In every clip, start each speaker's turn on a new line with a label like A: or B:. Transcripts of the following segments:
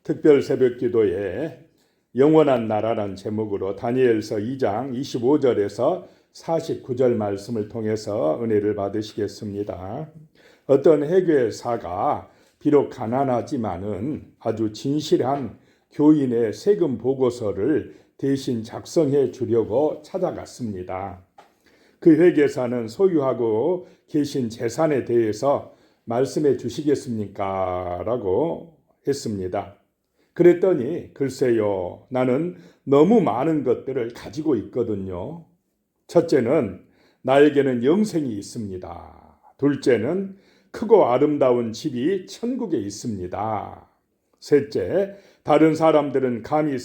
A: 특별 새벽 기도에 영원한 나라란 제목으로 다니엘서 2장 25절에서 49절 말씀을 통해서 은혜를 받으시겠습니다. 어떤 회계사가 비록 가난하지만은 아주 진실한 교인의 세금 보고서를 대신 작성해 주려고 찾아갔습니다. 그 회계사는 소유하고 계신 재산에 대해서 말씀해 주시겠습니까? 라고 했습니다. 그랬더니 글쎄요, 나는 너무 많은 것들을 가지고 있거든요. 첫째는 나에게는 영생이 있습니다. 둘째는 크고 아름다운 집이 천국에 있습니다. 셋째, 다른 사람들은 감히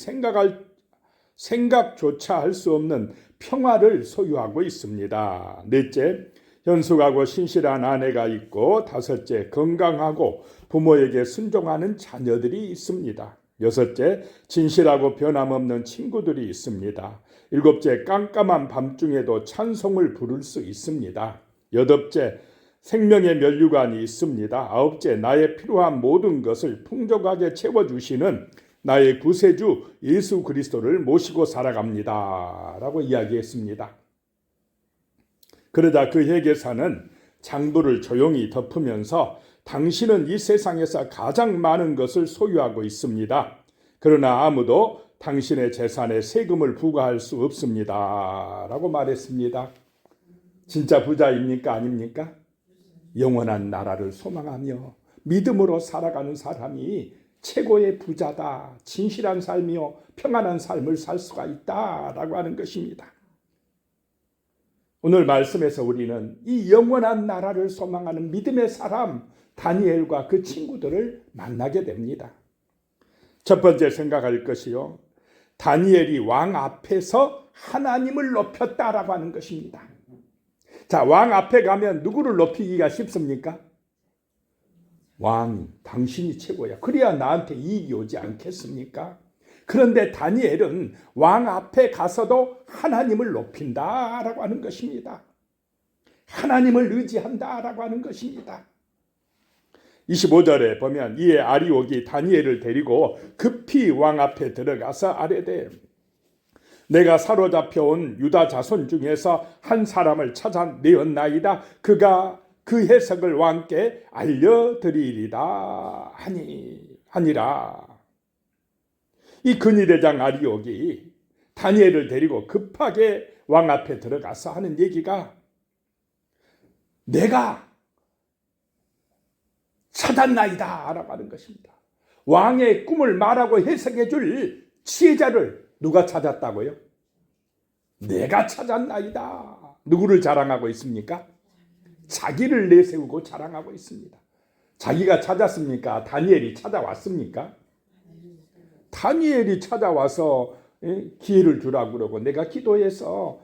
A: 생각조차 할 수 없는 평화를 소유하고 있습니다. 넷째, 현숙하고 신실한 아내가 있고, 다섯째, 건강하고 부모에게 순종하는 자녀들이 있습니다. 여섯째, 진실하고 변함없는 친구들이 있습니다. 일곱째, 깜깜한 밤중에도 찬송을 부를 수 있습니다. 여덟째, 생명의 면류관이 있습니다. 아홉째, 나의 필요한 모든 것을 풍족하게 채워주시는 나의 구세주 예수 그리스도를 모시고 살아갑니다. 라고 이야기했습니다. 그러자 그 회계사는 장부를 조용히 덮으면서 당신은 이 세상에서 가장 많은 것을 소유하고 있습니다. 그러나 아무도 당신의 재산에 세금을 부과할 수 없습니다. 라고 말했습니다. 진짜 부자입니까? 아닙니까? 영원한 나라를 소망하며 믿음으로 살아가는 사람이 최고의 부자다. 진실한 삶이요 평안한 삶을 살 수가 있다라고 하는 것입니다. 오늘 말씀에서 우리는 이 영원한 나라를 소망하는 믿음의 사람 다니엘과 그 친구들을 만나게 됩니다. 첫 번째 생각할 것이요, 다니엘이 왕 앞에서 하나님을 높였다라고 하는 것입니다. 자, 왕 앞에 가면 누구를 높이기가 쉽습니까? 왕, 당신이 최고야. 그래야 나한테 이익이 오지 않겠습니까? 그런데 다니엘은 왕 앞에 가서도 하나님을 높인다라고 하는 것입니다. 하나님을 의지한다라고 하는 것입니다. 25절에 보면 이에 아리옥이 다니엘을 데리고 급히 왕 앞에 들어가서 아뢰되, 내가 사로잡혀온 유다 자손 중에서 한 사람을 찾아내었나이다. 그가 그 해석을 왕께 알려드리리다 하니라. 이 근위대장 아리옥이 다니엘을 데리고 급하게 왕 앞에 들어가서 하는 얘기가, 내가 찾았나이다 라고 하는 것입니다. 왕의 꿈을 말하고 해석해 줄 지혜자를 누가 찾았다고요? 내가 찾았나이다. 누구를 자랑하고 있습니까? 자기를 내세우고 자랑하고 있습니다. 자기가 찾았습니까? 다니엘이 찾아왔습니까? 다니엘이 찾아와서 기회를 주라고 그러고 내가 기도해서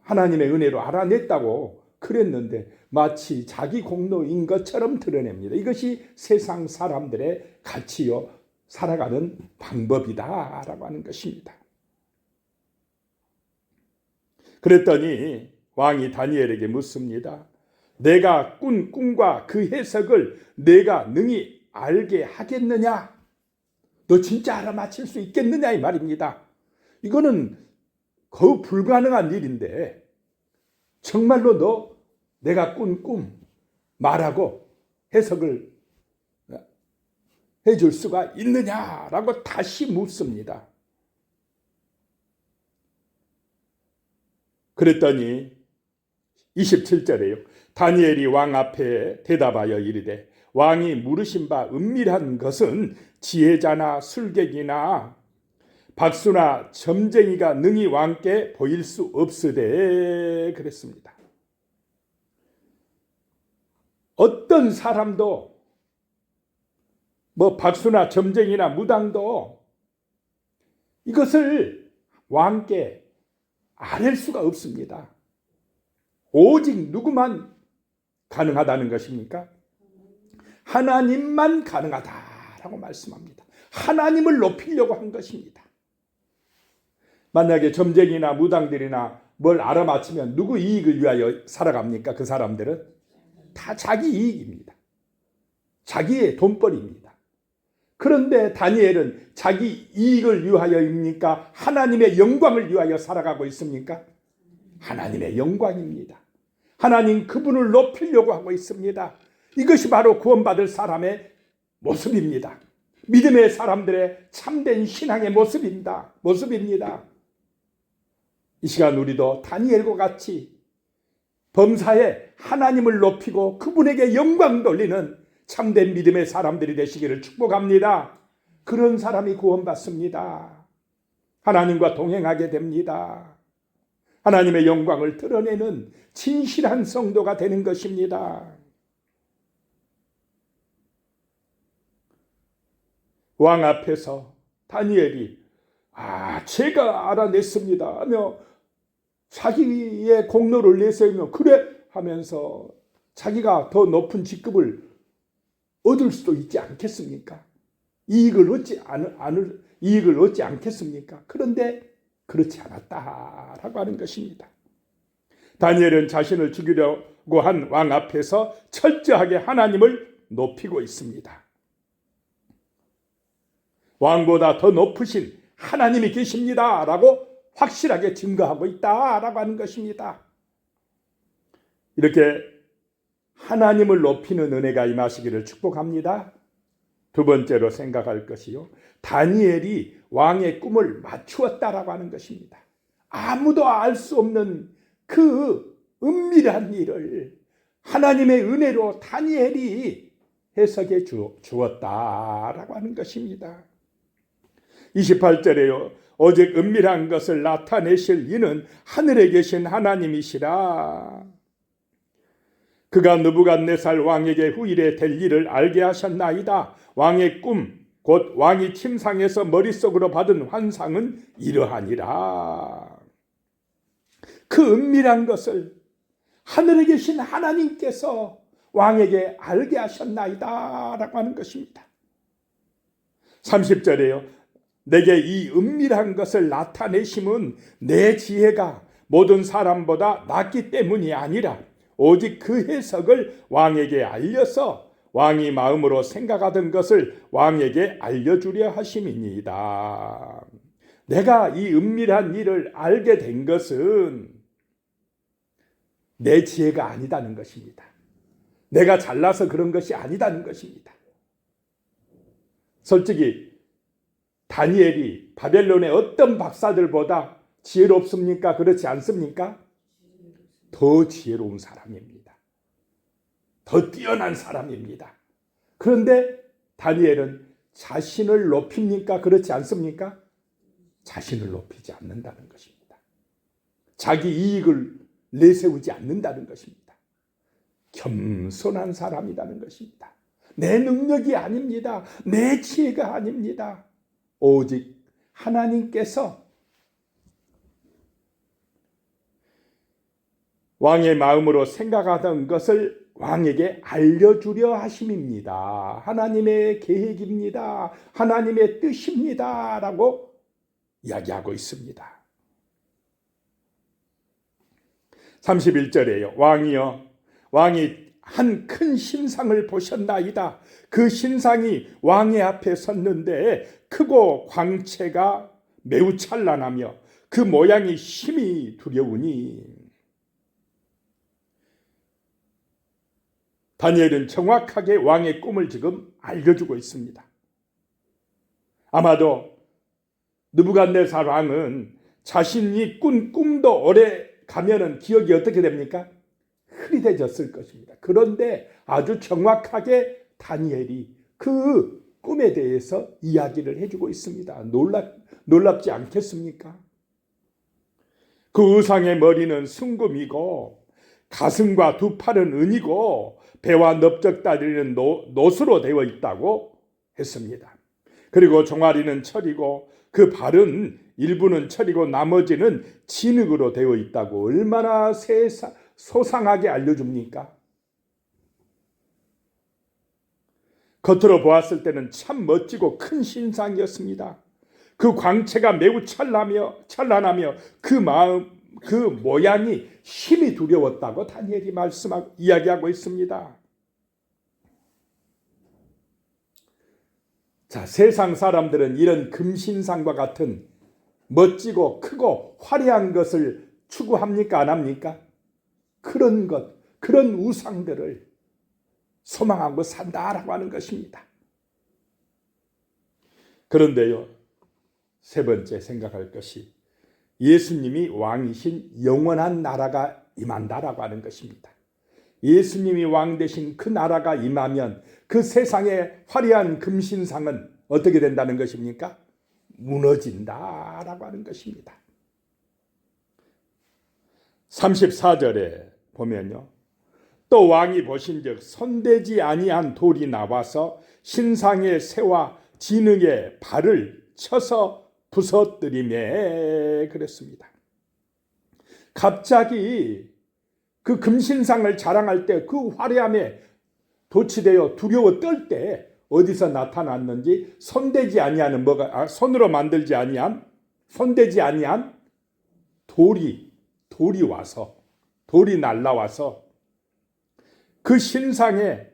A: 하나님의 은혜로 알아냈다고 그랬는데 마치 자기 공로인 것처럼 드러냅니다. 이것이 세상 사람들의 가치요 살아가는 방법이다라고 하는 것입니다. 그랬더니 왕이 다니엘에게 묻습니다. 내가 꾼 꿈과 그 해석을 내가 능히 알게 하겠느냐? 너 진짜 알아맞힐 수 있겠느냐 이 말입니다. 이거는 거의 불가능한 일인데 정말로 너 내가 꾼 꿈 말하고 해석을 해줄 수가 있느냐라고 다시 묻습니다. 그랬더니 27절에요. 다니엘이 왕 앞에 대답하여 이르되, 왕이 물으신 바 은밀한 것은 지혜자나 술객이나 박수나 점쟁이가 능히 왕께 보일 수 없으되 그랬습니다. 어떤 사람도 박수나 점쟁이나 무당도 이것을 왕께 아랠 수가 없습니다. 오직 누구만 가능하다는 것입니까? 하나님만 가능하다라고 말씀합니다. 하나님을 높이려고 한 것입니다. 만약에 점쟁이나 무당들이나 뭘 알아맞히면 누구 이익을 위하여 살아갑니까? 그 사람들은 다 자기 이익입니다. 자기의 돈벌이입니다. 그런데 다니엘은 자기 이익을 위하여입니까? 하나님의 영광을 위하여 살아가고 있습니까? 하나님의 영광입니다. 하나님 그분을 높이려고 하고 있습니다. 이것이 바로 구원받을 사람의 모습입니다. 믿음의 사람들의 참된 신앙의 모습입니다. 이 시간 우리도 다니엘과 같이 범사에 하나님을 높이고 그분에게 영광 돌리는 참된 믿음의 사람들이 되시기를 축복합니다. 그런 사람이 구원받습니다. 하나님과 동행하게 됩니다. 하나님의 영광을 드러내는 진실한 성도가 되는 것입니다. 왕 앞에서 다니엘이 제가 알아냈습니다 하며 자기의 공로를 내세우며 그래 하면서 자기가 더 높은 직급을 얻을 수도 있지 않겠습니까? 이익을 얻지 않겠습니까? 그런데 그렇지 않았다라고 하는 것입니다. 다니엘은 자신을 죽이려고 한 왕 앞에서 철저하게 하나님을 높이고 있습니다. 왕보다 더 높으신 하나님이 계십니다 라고 확실하게 증거하고 있다라고 하는 것입니다. 이렇게 하나님을 높이는 은혜가 임하시기를 축복합니다. 두 번째로 생각할 것이요, 다니엘이 왕의 꿈을 맞추었다라고 하는 것입니다. 아무도 알 수 없는 그 은밀한 일을 하나님의 은혜로 다니엘이 해석해 주었다라고 하는 것입니다. 28절에요. 오직 은밀한 것을 나타내실 이는 하늘에 계신 하나님이시라. 그가 느부갓네살 왕에게 후일에 될 일을 알게 하셨나이다. 왕의 꿈 곧 왕이 침상에서 머릿속으로 받은 환상은 이러하니라. 그 은밀한 것을 하늘에 계신 하나님께서 왕에게 알게 하셨나이다 라고 하는 것입니다. 30절에요. 내게 이 은밀한 것을 나타내심은 내 지혜가 모든 사람보다 낫기 때문이 아니라 오직 그 해석을 왕에게 알려서 왕이 마음으로 생각하던 것을 왕에게 알려주려 하심이니이다. 내가 이 은밀한 일을 알게 된 것은 내 지혜가 아니다는 것입니다. 내가 잘나서 그런 것이 아니다는 것입니다. 솔직히 다니엘이 바벨론의 어떤 박사들보다 지혜롭습니까? 그렇지 않습니까? 더 지혜로운 사람입니다. 더 뛰어난 사람입니다. 그런데 다니엘은 자신을 높입니까? 그렇지 않습니까? 자신을 높이지 않는다는 것입니다. 자기 이익을 내세우지 않는다는 것입니다. 겸손한 사람이라는 것입니다. 내 능력이 아닙니다. 내 지혜가 아닙니다. 오직 하나님께서 왕의 마음으로 생각하던 것을 왕에게 알려주려 하심입니다. 하나님의 계획입니다. 하나님의 뜻입니다. 라고 이야기하고 있습니다. 31절에요. 왕이 한 큰 신상을 보셨나이다. 그 신상이 왕의 앞에 섰는데 크고 광채가 매우 찬란하며 그 모양이 심히 두려우니. 다니엘은 정확하게 왕의 꿈을 지금 알려주고 있습니다. 아마도 느부갓네살 왕은 자신이 꾼 꿈도 오래 가면은 기억이 어떻게 됩니까? 흐릿해졌을 것입니다. 그런데 아주 정확하게 다니엘이 그 꿈에 대해서 이야기를 해주고 있습니다. 놀랍지 않겠습니까? 그 의상의 머리는 순금이고 가슴과 두 팔은 은이고 배와 넓적다리는 노수로 되어 있다고 했습니다. 그리고 종아리는 철이고 그 발은 일부는 철이고 나머지는 진흙으로 되어 있다고 얼마나 소상하게 알려줍니까? 겉으로 보았을 때는 참 멋지고 큰 신상이었습니다. 그 광채가 매우 찬란하며 그 모양이 심히 두려웠다고 다니엘이 이야기하고 있습니다. 자, 세상 사람들은 이런 금신상과 같은 멋지고 크고 화려한 것을 추구합니까? 안 합니까? 그런 것, 그런 우상들을 소망하고 산다라고 하는 것입니다. 그런데요, 세 번째 생각할 것이 예수님이 왕이신 영원한 나라가 임한다라고 하는 것입니다. 예수님이 왕 되신 그 나라가 임하면 그 세상의 화려한 금신상은 어떻게 된다는 것입니까? 무너진다라고 하는 것입니다. 34절에 보면요, 또 왕이 보신즉 손대지 아니한 돌이 나와서 신상의 새와 진흙의 발을 쳐서 부서뜨리매 그랬습니다. 갑자기 그 금신상을 자랑할 때 그 화려함에 도취되어 두려워 떨 때 어디서 나타났는지 손대지 아니하는 손으로 만들지 아니한 손대지 아니한 돌이 와서 돌이 날라와서 그 신상에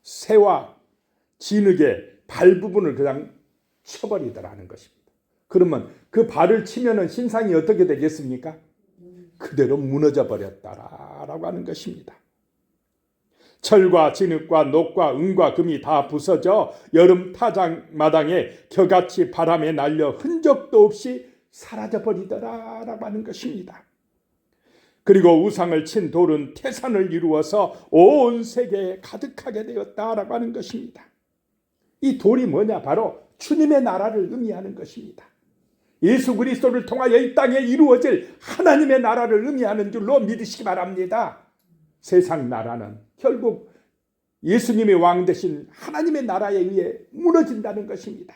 A: 새와 진흙의 발 부분을 그냥 쳐버리더라는 것입니다. 그러면 그 발을 치면은 신상이 어떻게 되겠습니까? 그대로 무너져 버렸다라고 하는 것입니다. 철과 진흙과 녹과 은과 금이 다 부서져 여름 타작마당에 겨같이 바람에 날려 흔적도 없이 사라져 버리더라라고 하는 것입니다. 그리고 우상을 친 돌은 태산을 이루어서 온 세계에 가득하게 되었다라고 하는 것입니다. 이 돌이 뭐냐? 바로 주님의 나라를 의미하는 것입니다. 예수 그리스도를 통하여 이 땅에 이루어질 하나님의 나라를 의미하는 줄로 믿으시기 바랍니다. 세상 나라는 결국 예수님이 왕 되신 하나님의 나라에 의해 무너진다는 것입니다.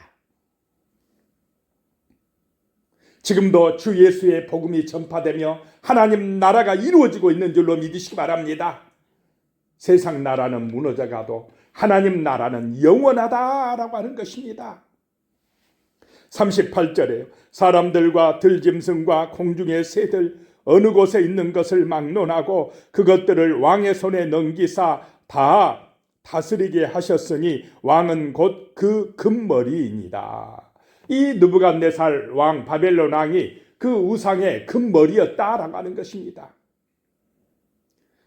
A: 지금도 주 예수의 복음이 전파되며 하나님 나라가 이루어지고 있는 줄로 믿으시기 바랍니다. 세상 나라는 무너져가도 하나님 나라는 영원하다라고 하는 것입니다. 38절에요. 사람들과 들짐승과 공중의 새들 어느 곳에 있는 것을 막론하고 그것들을 왕의 손에 넘기사 다 다스리게 하셨으니 왕은 곧 그 금머리이니라. 이 느부갓네살 왕 바벨론 왕이 그 우상의 금머리였다라고 하는 것입니다.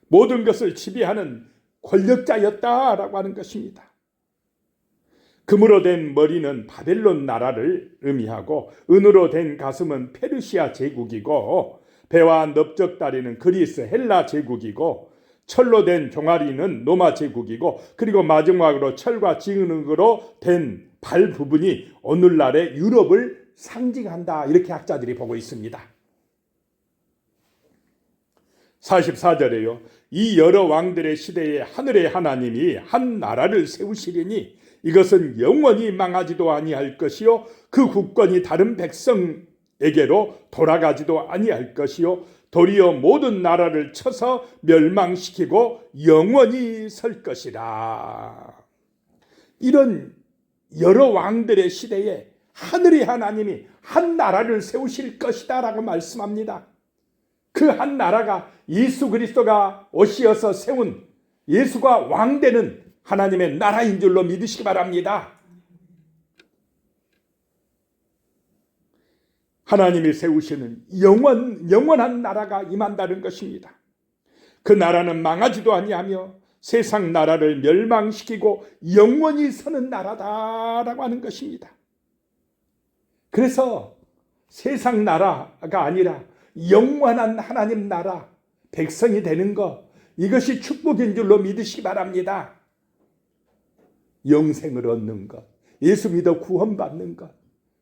A: 모든 것을 지배하는 권력자였다라고 하는 것입니다. 금으로 된 머리는 바벨론 나라를 의미하고 은으로 된 가슴은 페르시아 제국이고 배와 넓적다리는 그리스 헬라 제국이고 철로 된 종아리는 로마 제국이고 그리고 마지막으로 철과 진흙으로 된 발 부분이 오늘날의 유럽을 상징한다. 이렇게 학자들이 보고 있습니다. 44절에요. 이 여러 왕들의 시대에 하늘의 하나님이 한 나라를 세우시리니 이것은 영원히 망하지도 아니할 것이요 그 국권이 다른 백성에게로 돌아가지도 아니할 것이요 도리어 모든 나라를 쳐서 멸망시키고 영원히 설 것이라. 이런 여러 왕들의 시대에 하늘의 하나님이 한 나라를 세우실 것이다 라고 말씀합니다. 그 한 나라가 예수 그리스도가 오시어서 세운 예수가 왕되는 하나님의 나라인 줄로 믿으시기 바랍니다. 하나님이 세우시는 영원한 나라가 임한다는 것입니다. 그 나라는 망하지도 아니하며 세상 나라를 멸망시키고 영원히 서는 나라다라고 하는 것입니다. 그래서 세상 나라가 아니라 영원한 하나님 나라 백성이 되는 것, 이것이 축복인 줄로 믿으시기 바랍니다. 영생을 얻는 것, 예수 믿어 구원받는 것,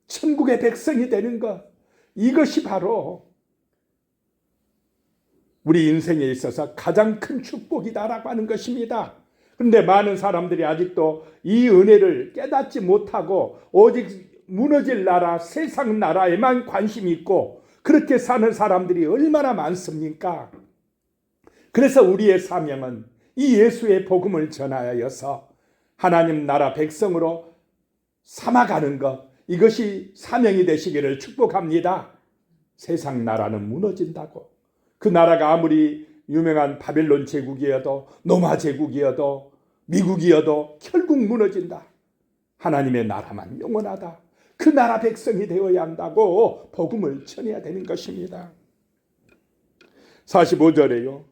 A: 천국의 백성이 되는 것, 이것이 바로 우리 인생에 있어서 가장 큰 축복이다라고 하는 것입니다. 그런데 많은 사람들이 아직도 이 은혜를 깨닫지 못하고 오직 무너질 나라, 세상 나라에만 관심이 있고 그렇게 사는 사람들이 얼마나 많습니까? 그래서 우리의 사명은 이 예수의 복음을 전하여서 하나님 나라 백성으로 삼아가는 것, 이것이 사명이 되시기를 축복합니다. 세상 나라는 무너진다고. 그 나라가 아무리 유명한 바벨론 제국이어도 로마 제국이어도 미국이어도 결국 무너진다. 하나님의 나라만 영원하다. 그 나라 백성이 되어야 한다고 복음을 전해야 되는 것입니다. 45절에요.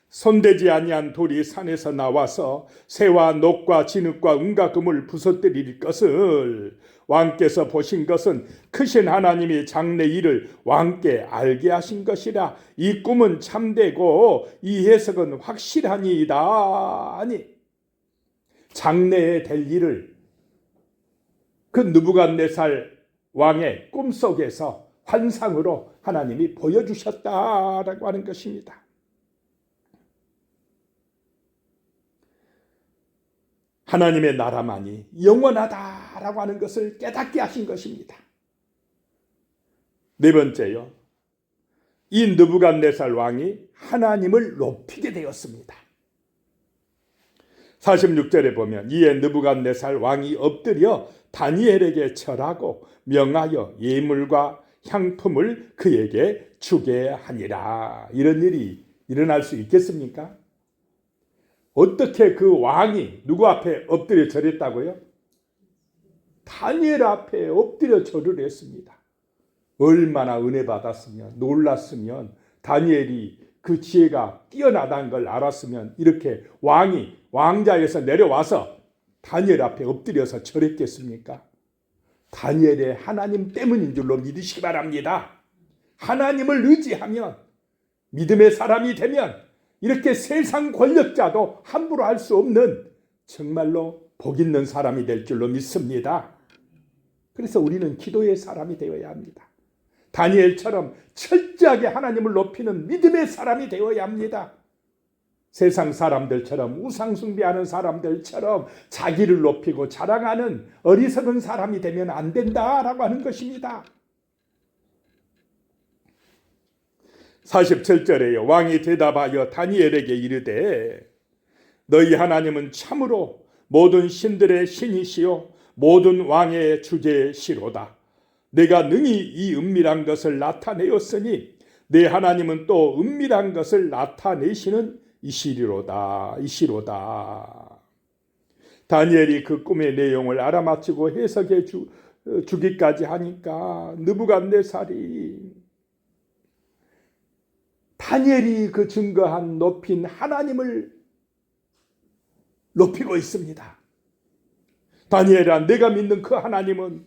A: 손대지 아니한 돌이 산에서 나와서 새와 녹과 진흙과 은과 금을 부서뜨릴 것을 왕께서 보신 것은 크신 하나님이 장래 일을 왕께 알게 하신 것이라. 이 꿈은 참되고 이 해석은 확실하니이다. 아니, 장래에 될 일을 그 느부갓네살 왕의 꿈속에서 환상으로 하나님이 보여주셨다라고 하는 것입니다. 하나님의 나라만이 영원하다라고 하는 것을 깨닫게 하신 것입니다. 네 번째요. 이 느부갓네살 왕이 하나님을 높이게 되었습니다. 46절에 보면 이에 느부갓네살 왕이 엎드려 다니엘에게 절하고 명하여 예물과 향품을 그에게 주게 하니라. 이런 일이 일어날 수 있겠습니까? 어떻게 그 왕이 누구 앞에 엎드려 절했다고요? 다니엘 앞에 엎드려 절을 했습니다. 얼마나 은혜 받았으면, 놀랐으면, 다니엘이 그 지혜가 뛰어나다는 걸 알았으면 이렇게 왕이 왕자에서 내려와서 다니엘 앞에 엎드려서 절했겠습니까? 다니엘의 하나님 때문인 줄로 믿으시기 바랍니다. 하나님을 의지하면, 믿음의 사람이 되면 이렇게 세상 권력자도 함부로 할 수 없는 정말로 복 있는 사람이 될 줄로 믿습니다. 그래서 우리는 기도의 사람이 되어야 합니다. 다니엘처럼 철저하게 하나님을 높이는 믿음의 사람이 되어야 합니다. 세상 사람들처럼 우상숭배하는 사람들처럼 자기를 높이고 자랑하는 어리석은 사람이 되면 안 된다라고 하는 것입니다. 47절에요. 왕이 대답하여 다니엘에게 이르되 너희 하나님은 참으로 모든 신들의 신이시요 모든 왕의 주제시로다. 내가 능히 이 은밀한 것을 나타내었으니 내 하나님은 또 은밀한 것을 나타내시는 이시로다. 다니엘이 그 꿈의 내용을 알아맞히고 해석해 주기까지 하니까 느부갓네살이 다니엘이 그 증거한 높인 하나님을 높이고 있습니다. 다니엘아, 내가 믿는 그 하나님은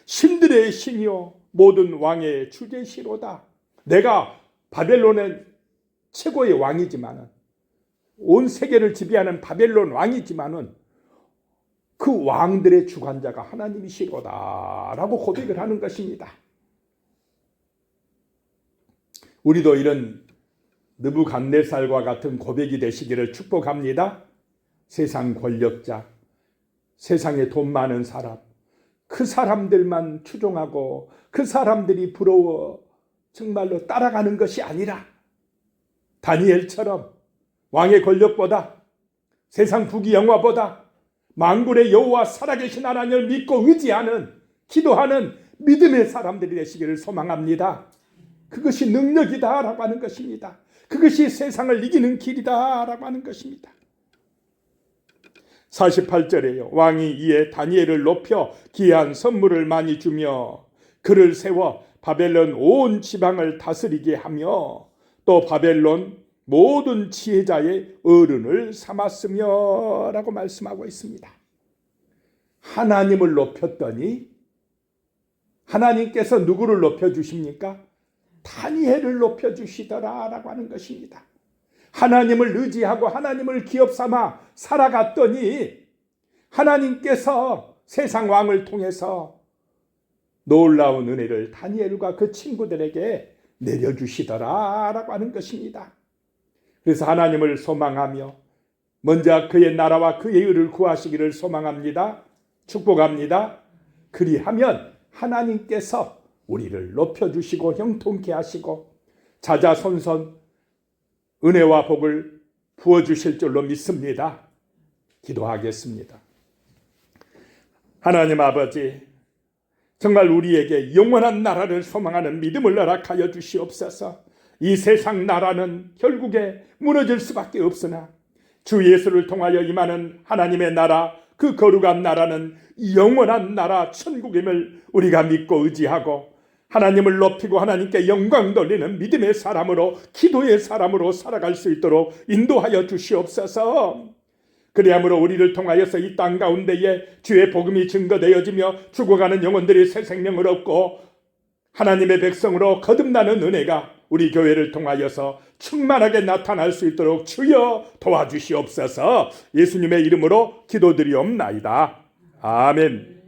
A: 신들의 신이요 모든 왕의 주제시로다. 내가 바벨론의 최고의 왕이지만은, 온 세계를 지배하는 바벨론 왕이지만은 그 왕들의 주관자가 하나님이시로다라고 고백을 하는 것입니다. 우리도 이런 느부갓네살과 같은 고백이 되시기를 축복합니다. 세상 권력자, 세상에 돈 많은 사람, 그 사람들만 추종하고 그 사람들이 부러워 정말로 따라가는 것이 아니라 다니엘처럼 왕의 권력보다 세상 부귀영화보다 만군의 여호와 살아계신 하나님을 믿고 의지하는, 기도하는 믿음의 사람들이 되시기를 소망합니다. 그것이 능력이다라고 하는 것입니다. 그것이 세상을 이기는 길이다라고 하는 것입니다. 48절에요. 왕이 이에 다니엘을 높여 귀한 선물을 많이 주며 그를 세워 바벨론 온 지방을 다스리게 하며 또 바벨론 모든 지혜자의 어른을 삼았으며 라고 말씀하고 있습니다. 하나님을 높였더니 하나님께서 누구를 높여주십니까? 다니엘을 높여주시더라라고 하는 것입니다. 하나님을 의지하고 하나님을 기업삼아 살아갔더니 하나님께서 세상 왕을 통해서 놀라운 은혜를 다니엘과 그 친구들에게 내려주시더라라고 하는 것입니다. 그래서 하나님을 소망하며 먼저 그의 나라와 그의 의를 구하시기를 소망합니다. 축복합니다. 그리하면 하나님께서 우리를 높여주시고 형통케 하시고 자자손손 은혜와 복을 부어주실 줄로 믿습니다. 기도하겠습니다. 하나님 아버지, 정말 우리에게 영원한 나라를 소망하는 믿음을 허락하여 주시옵소서. 이 세상 나라는 결국에 무너질 수밖에 없으나 주 예수를 통하여 임하는 하나님의 나라, 그 거룩한 나라는 영원한 나라 천국임을 우리가 믿고 의지하고 하나님을 높이고 하나님께 영광 돌리는 믿음의 사람으로, 기도의 사람으로 살아갈 수 있도록 인도하여 주시옵소서. 그리하므로 우리를 통하여서 이 땅 가운데에 주의 복음이 증거되어지며 죽어가는 영혼들이 새 생명을 얻고 하나님의 백성으로 거듭나는 은혜가 우리 교회를 통하여서 충만하게 나타날 수 있도록 주여 도와주시옵소서. 예수님의 이름으로 기도드리옵나이다. 아멘.